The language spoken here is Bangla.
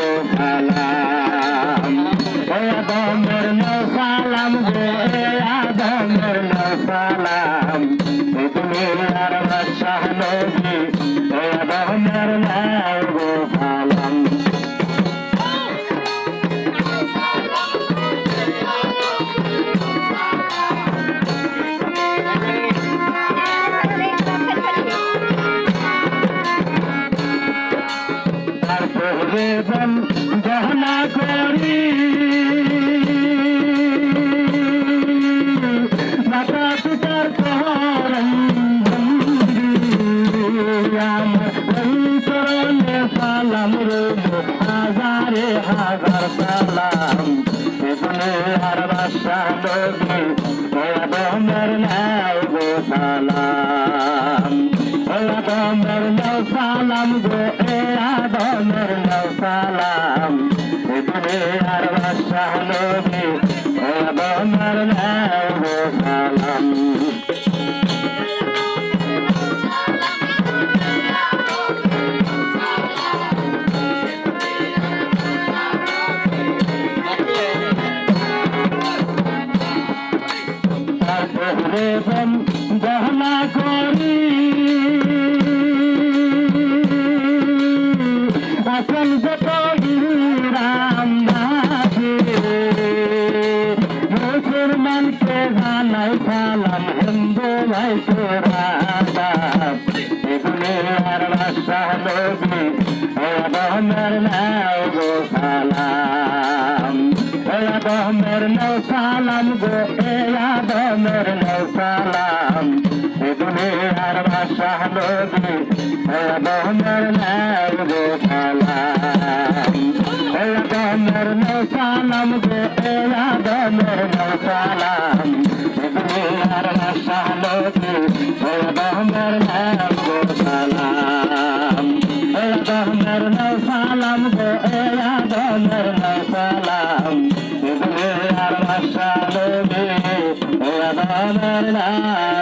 গো সালাম আদমের নাও সালাম গো আদমের নাও সালাম তুমি আর বাদশাহ নবী আদমের নাও গো সালাম জীবন গহনা করি মাতা পিতার করম আমার চরণে সালাম রইল হাজারে হাজার সালাম এখানে আর বাদশাহ নবী আদমের নাও গো সালাম আদমের নাও সালাম গো আদমের নাও সালাম এখানে আর বাদশাহ নবী আদমের নাও গো সালাম জীবন গহনা করি আসল যত রাম মুসলমানকে জানাই সালাম হিন্দু ভাই তোরা এগুলি আর বাদশাহ নবী আদমের নাও গো সালাম আদমের নাও সালাম গো আদমের নাও সালাম এগুলি আর বাদশাহ নবী আদমের নাও গো সালাম আদমের নাও সালাম গো আদমের নাও সালাম এগুলি আর বাদশাহ নবী আদমের নাও গো সালাম আদমের নাও সালাম গো আদমের নাও সালাম এগুলি আর বাদশাহ নবী আদমের নাও